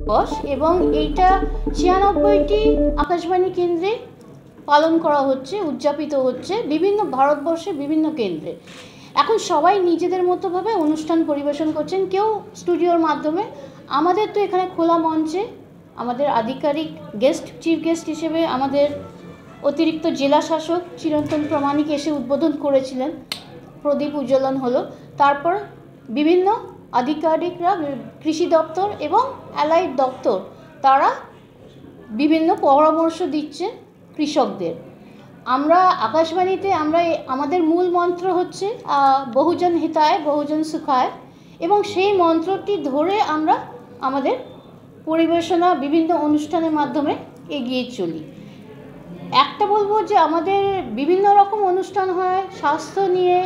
দিবস এবং এইটা ৯৬টি আকাশবাণী কেন্দ্রে পালন করা হচ্ছে, উদযাপিত হচ্ছে বিভিন্ন ভারতবর্ষে বিভিন্ন কেন্দ্রে। এখন সবাই নিজেদের মতোভাবে অনুষ্ঠান পরিবেশন করছেন, কেউ স্টুডিওর মাধ্যমে। আমাদের তো এখানে খোলা মঞ্চে আমাদের আধিকারিক চিফ গেস্ট হিসেবে আমাদের অতিরিক্ত জেলা শাসক চিরন্তন প্রামাণিক এসে উদ্বোধন করেছিলেন, প্রদীপ উজ্জ্বলন হলো। তারপর বিভিন্ন আধিকারিকরা, কৃষি দপ্তর এবং অ্যালাইড দপ্তর, তারা বিভিন্ন পরামর্শ দিচ্ছে কৃষকদের। আমরা আকাশবাণীতে আমাদের মূল মন্ত্র হচ্ছে বহুজন হিতায় বহুজন সুখায়, এবং সেই মন্ত্রটি ধরে আমরা আমাদের পরিবেশনা বিভিন্ন অনুষ্ঠানের মাধ্যমে এগিয়ে চলি। একটা বলবো যে আমাদের বিভিন্ন রকম অনুষ্ঠান হয়, স্বাস্থ্য নিয়ে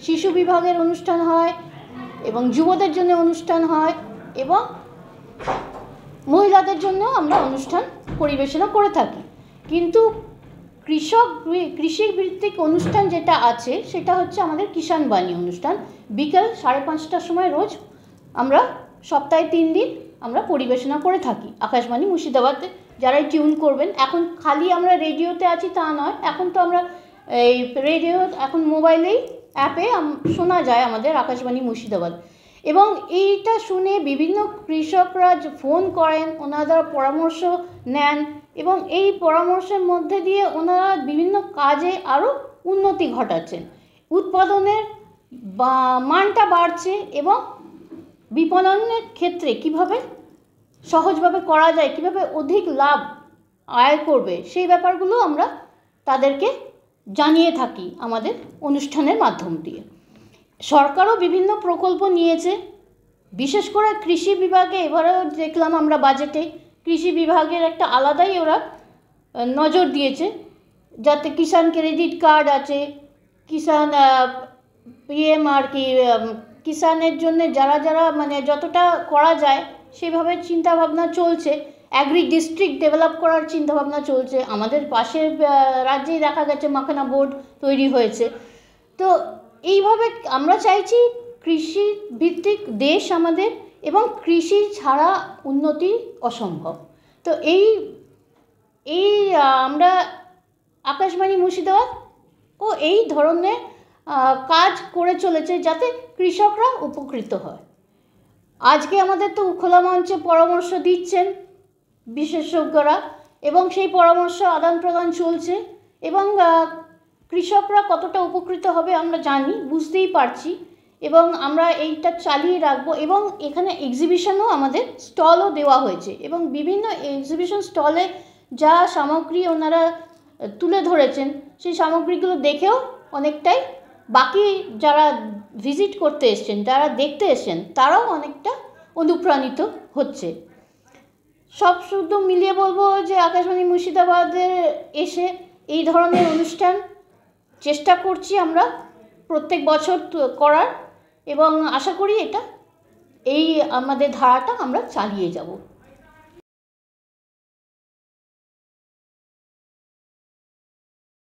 শিশু বিভাগের অনুষ্ঠান হয়, এবং যুবদের জন্য অনুষ্ঠান হয়, এবং মহিলাদের জন্য আমরা অনুষ্ঠান পরিবেশনা করে থাকি। কিন্তু কৃষি ভিত্তিক অনুষ্ঠান যেটা আছে সেটা হচ্ছে আমাদের কিষাণ বাণী অনুষ্ঠান। বিকেল 5:30টার সময় রোজ আমরা সপ্তাহে 3 দিন আমরা পরিবেশনা করে থাকি আকাশবাণী মুর্শিদাবাদে। যারাই টিউন করবেন, এখন খালি আমরা রেডিওতে আছি তা নয়, এখন তো আমরা এই রেডিও, এখন মোবাইলেই অ্যাপে শোনা যায় আমাদের আকাশবাণী মুর্শিদাবাদ। এবং এইটা শুনে বিভিন্ন কৃষকরা ফোন করেন, ওনারা পরামর্শ নেন, এবং এই পরামর্শের মধ্যে দিয়ে ওনারা বিভিন্ন কাজে আরও উন্নতি ঘটাচ্ছেন। উৎপাদনের মানটা বাড়ছে, এবং বিপণনের ক্ষেত্রে কিভাবে সহজভাবে করা যায়, কিভাবে অধিক লাভ আয় করবে, সেই ব্যাপারগুলো আমরা তাদেরকে জানিয়ে থাকি আমাদের অনুষ্ঠানের মাধ্যম দিয়ে। সরকারও বিভিন্ন প্রকল্প নিয়েছে, বিশেষ করে কৃষি বিভাগে। এবারেও দেখলাম আমরা বাজেটে কৃষি বিভাগের একটা আলাদাই ওরা নজর দিয়েছে, যাতে কিষাণ ক্রেডিট কার্ড আছে, কিষাণ পিএম আর কি, কিষাণের জন্য যারা যারা মানে যতটা করা যায় সেভাবে চিন্তাভাবনা চলছে। অ্যাগ্রি ডিস্ট্রিক্ট ডেভেলপ করার চিন্তাভাবনা চলছে। আমাদের পাশের রাজ্যেই দেখা গেছে মাখানা বোর্ড তৈরি হয়েছে। তো এইভাবে আমরা চাইছি কৃষি ভিত্তিক দেশ আমাদের, এবং কৃষি ছাড়া উন্নতি অসম্ভব। তো এই আমরা আকাশবাণী মুর্শিদাবাদ ও এই ধরনের কাজ করে চলেছে যাতে কৃষকরা উপকৃত হয়। আজকে আমাদের তো খোলা মঞ্চে পরামর্শ দিচ্ছেন বিশেষজ্ঞরা, এবং সেই পরামর্শ আদান প্রদান চলছে, এবং কৃষকরা কতটা উপকৃত হবে আমরা জানি, বুঝতেই পারছি, এবং আমরা এইটা চালিয়ে রাখবো। এবং এখানে এক্সিবিশনও আমাদের স্টলও দেওয়া হয়েছে, এবং বিভিন্ন এক্সিবিশন স্টলে যা সামগ্রী ওনারা তুলে ধরেছেন সেই সামগ্রীগুলো দেখেও অনেকটাই বাকি যারা ভিজিট করতে এসছেন, যারা দেখতে এসছেন, তারাও অনেকটা অনুপ্রাণিত হচ্ছে। সব শুধু মিলিয়ে বলবো যে আকাশবাণী মুর্শিদাবাদের এসে এই ধরনের অনুষ্ঠান চেষ্টা করছি আমরা প্রত্যেক বছর করার, এবং আশা করি এটা এই আমাদের ধারাটা আমরা চালিয়ে যাব।